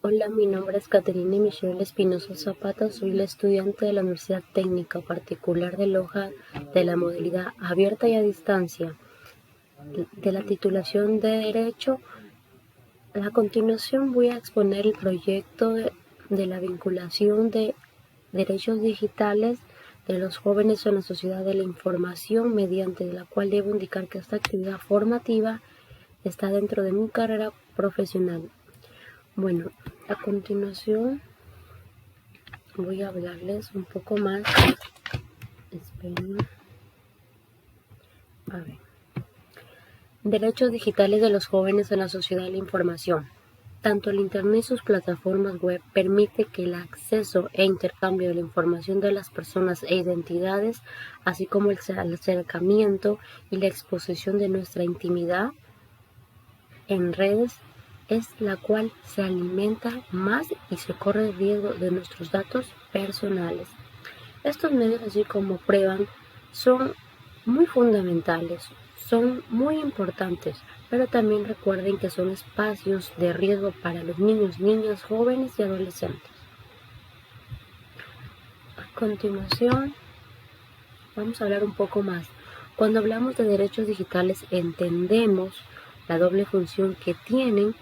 Hola, mi nombre es Caterina Michelle Espinosa Zapata, soy la estudiante de la Universidad Técnica Particular de Loja de la modalidad abierta y a distancia de la titulación de Derecho. A continuación voy a exponer el proyecto de la vinculación de derechos digitales de los jóvenes en la sociedad de la información, mediante la cual debo indicar que esta actividad formativa está dentro de mi carrera profesional. Bueno, a continuación voy a hablarles un poco más. Esperen. A ver. Derechos digitales de los jóvenes en la sociedad de la información. Tanto el Internet y sus plataformas web permite que el acceso e intercambio de la información de las personas e identidades, así como el acercamiento y la exposición de nuestra intimidad en redes, es la cual se alimenta más y se corre el riesgo de nuestros datos personales. Estos medios, así como prueban, son muy fundamentales, son muy importantes, pero también recuerden que son espacios de riesgo para los niños, niñas, jóvenes y adolescentes. A continuación, vamos a hablar un poco más. Cuando hablamos de derechos digitales, entendemos la doble función que tienen.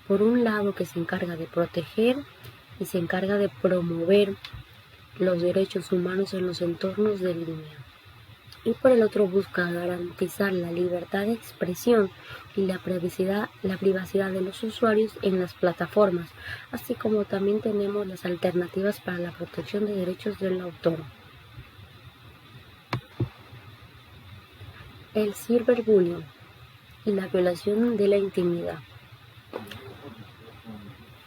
Por un lado, que se encarga de proteger y se encarga de promover los derechos humanos en los entornos de línea. Y por el otro busca garantizar la libertad de expresión y la privacidad de los usuarios en las plataformas, así como también tenemos las alternativas para la protección de derechos del autor. El ciberbullying y la violación de la intimidad.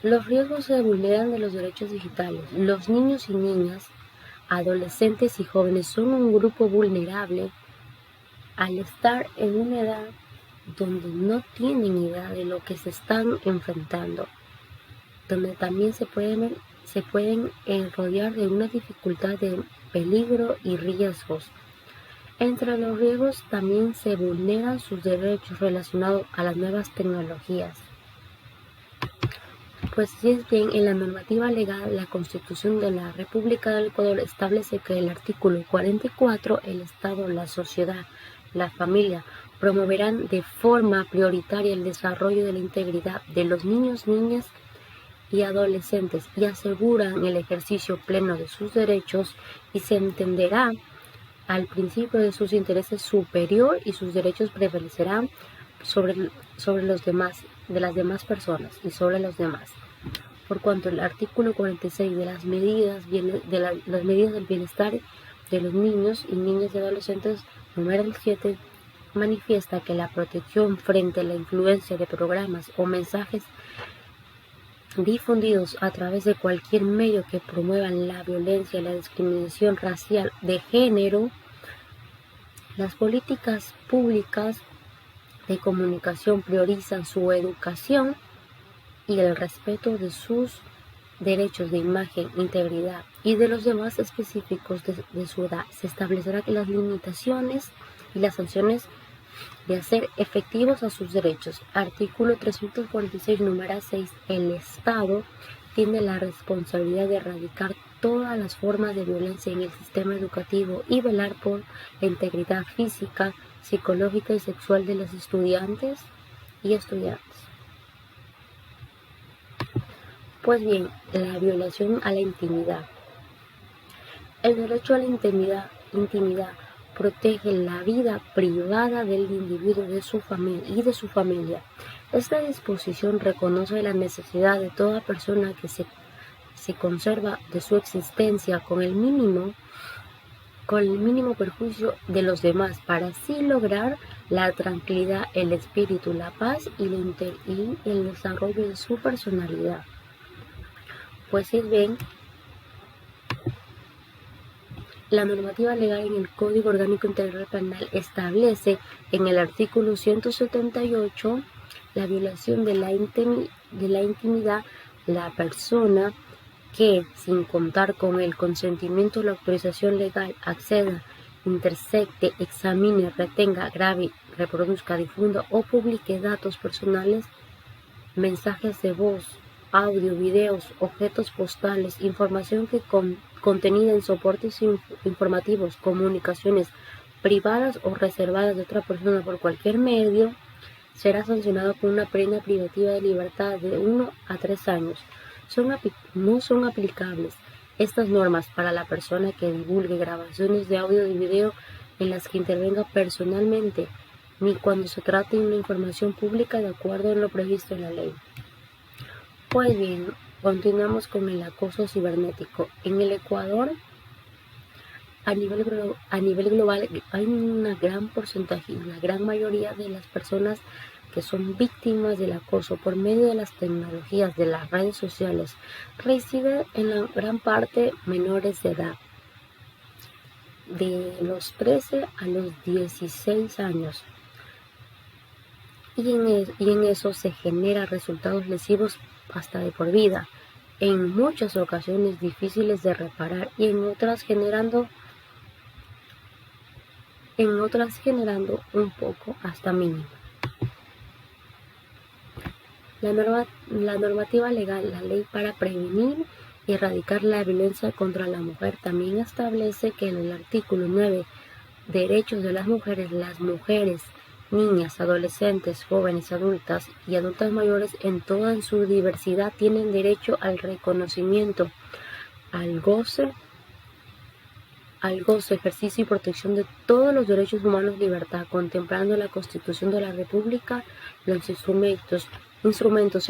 Los riesgos se vulneran de los derechos digitales. Los niños y niñas, adolescentes y jóvenes son un grupo vulnerable al estar en una edad donde no tienen idea de lo que se están enfrentando, donde también se pueden rodear de una dificultad de peligro y riesgos. Entre los riesgos también se vulneran sus derechos relacionados a las nuevas tecnologías. Pues si es bien, en la normativa legal, la Constitución de la República del Ecuador establece que el artículo 44, el Estado, la sociedad, la familia, promoverán de forma prioritaria el desarrollo de la integridad de los niños, niñas y adolescentes y aseguran el ejercicio pleno de sus derechos, y se entenderá al principio de sus intereses superior y sus derechos prevalecerán sobre los demás, de las demás personas y sobre los demás. Por cuanto el artículo 46 de las medidas del bienestar de los niños y niñas y adolescentes, número 7, manifiesta que la protección frente a la influencia de programas o mensajes difundidos a través de cualquier medio que promuevan la violencia y la discriminación racial de género, las políticas públicas de comunicación priorizan su educación y el respeto de sus derechos de imagen, integridad y de los demás específicos de su edad. Se establecerá que las limitaciones y las sanciones de hacer efectivos a sus derechos. Artículo 346, número 6. El Estado tiene la responsabilidad de erradicar todas las formas de violencia en el sistema educativo y velar por la integridad física, psicológica y sexual de los estudiantes y estudiantes. Pues bien, la violación a la intimidad. El derecho a la intimidad protege la vida privada del individuo y de su familia. Esta disposición reconoce la necesidad de toda persona que se conserva de su existencia con el mínimo perjuicio de los demás, para así lograr la tranquilidad, el espíritu, la paz y el desarrollo de su personalidad. Pues si ven, la normativa legal en el Código Orgánico Integral Penal establece en el artículo 178 la violación de la intimidad. La persona que, sin contar con el consentimiento o la autorización legal, acceda, intercepte, examine, retenga, grabe, reproduzca, difunda o publique datos personales, mensajes de voz, audio, videos, objetos postales, información que contenida en soportes informativos, comunicaciones privadas o reservadas de otra persona por cualquier medio, será sancionado con una pena privativa de libertad de 1 a 3 años. No son aplicables estas normas para la persona que divulgue grabaciones de audio y video en las que intervenga personalmente, ni cuando se trate de una información pública de acuerdo a lo previsto en la ley. Pues bien, continuamos con el acoso cibernético. En el Ecuador, a nivel global, hay una gran porcentaje, la gran mayoría de las personas que son víctimas del acoso por medio de las tecnologías de las redes sociales residen en la gran parte menores de edad, de los 13 a los 16 años. Y en eso se generan resultados lesivos hasta de por vida, en muchas ocasiones difíciles de reparar y en otras generando un poco hasta mínimo. La normativa legal, la ley para prevenir y erradicar la violencia contra la mujer, también establece que en el artículo 9, derechos de las mujeres, niñas, adolescentes, jóvenes, adultas y adultas mayores en toda su diversidad tienen derecho al reconocimiento, al goce, ejercicio y protección de todos los derechos humanos, libertad, contemplando la Constitución de la República, los instrumentos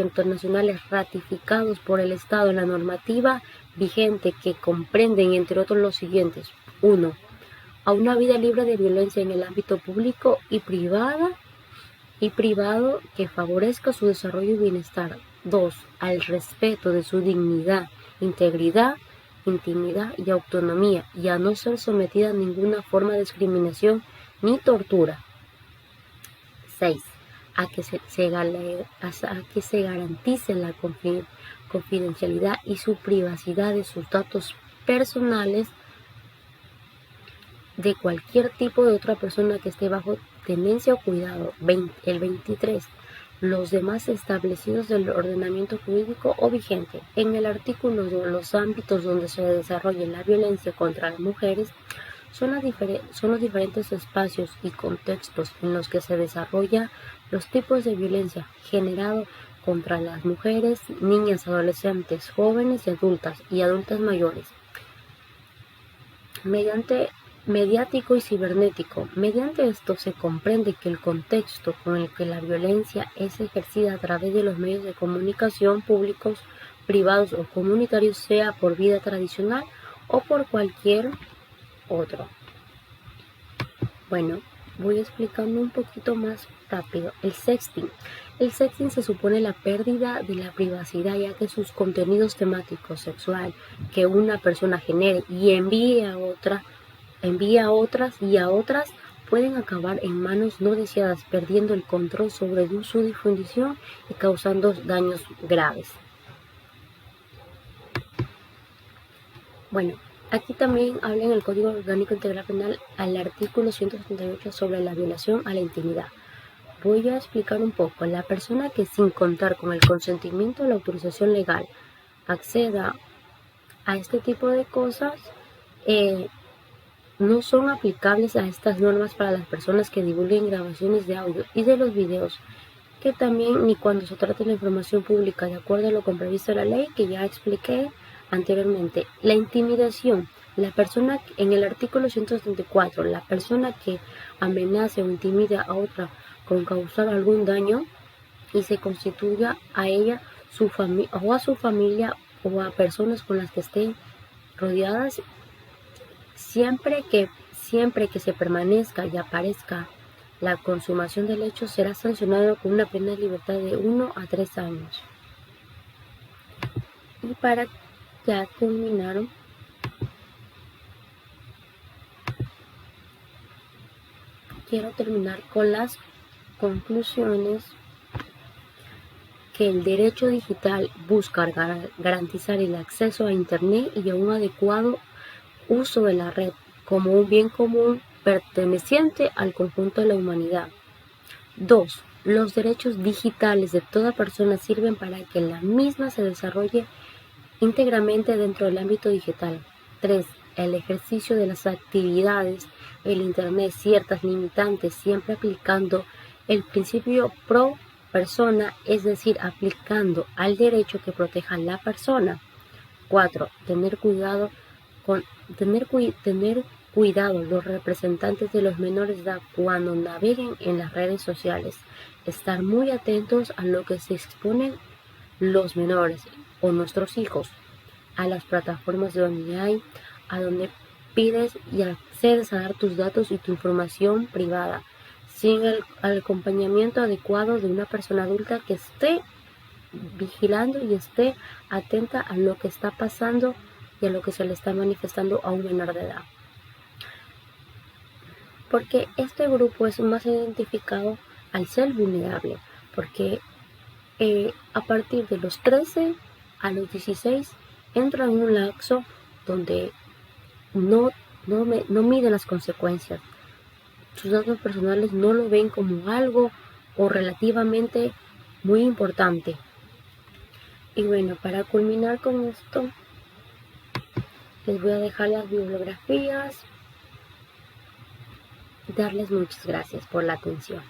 internacionales ratificados por el Estado en la normativa vigente que comprenden, entre otros, los siguientes. 1. A una vida libre de violencia en el ámbito público y privado que favorezca su desarrollo y bienestar. 2. Al respeto de su dignidad, integridad, intimidad y autonomía, y a no ser sometida a ninguna forma de discriminación ni tortura. 6. A que se garantice la confidencialidad y su privacidad de sus datos personales de cualquier tipo de otra persona que esté bajo tenencia o cuidado. El 23. Los demás establecidos del ordenamiento jurídico o vigente. En el artículo 2, los ámbitos donde se desarrolla la violencia contra las mujeres son los diferentes espacios y contextos en los que se desarrolla los tipos de violencia generado contra las mujeres, niñas, adolescentes, jóvenes y adultas mayores. Mediático y cibernético. Mediante esto se comprende que el contexto con el que la violencia es ejercida a través de los medios de comunicación públicos, privados o comunitarios, sea por vía tradicional o por cualquier otro. Bueno, voy explicando un poquito más rápido. El sexting. El sexting se supone la pérdida de la privacidad, ya que sus contenidos temáticos sexual que una persona genere y envíe a otras pueden acabar en manos no deseadas, perdiendo el control sobre su difusión y causando daños graves. Bueno, aquí también habla en el Código Orgánico Integral Penal al artículo 168 sobre la violación a la intimidad. Voy a explicar un poco. La persona que sin contar con el consentimiento o la autorización legal acceda a este tipo de cosas, no son aplicables a estas normas para las personas que divulguen grabaciones de audio y de los videos, que también ni cuando se trate de la información pública de acuerdo a lo previsto en la ley que ya expliqué anteriormente. La intimidación. La persona, en el artículo 174, la persona que amenace o intimida a otra con causar algún daño y se constituya a ella, a su familia o a personas con las que estén rodeadas, siempre que se permanezca y aparezca la consumación del hecho, será sancionado con una pena de libertad de 1 a 3 años. Y para ya terminar, quiero terminar con las conclusiones que el derecho digital busca garantizar el acceso a Internet y a un adecuado uso de la red como un bien común perteneciente al conjunto de la humanidad. 2. Los derechos digitales de toda persona sirven para que la misma se desarrolle íntegramente dentro del ámbito digital. 3. El ejercicio de las actividades, el Internet, ciertas limitantes, siempre aplicando el principio pro persona, es decir, aplicando al derecho que proteja a la persona. 4. Tener cuidado los representantes de los menores de edad cuando naveguen en las redes sociales. Estar muy atentos a lo que se exponen los menores o nuestros hijos, a las plataformas donde a donde pides y accedes a dar tus datos y tu información privada, sin el acompañamiento adecuado de una persona adulta que esté vigilando y esté atenta a lo que está pasando y a lo que se le está manifestando a un menor de edad. Porque este grupo es más identificado al ser vulnerable, porque a partir de los 13 a los 16 entra en un lapso donde no mide las consecuencias. Sus datos personales no lo ven como algo o relativamente muy importante. Y bueno, para culminar con esto, les voy a dejar las bibliografías y darles muchas gracias por la atención.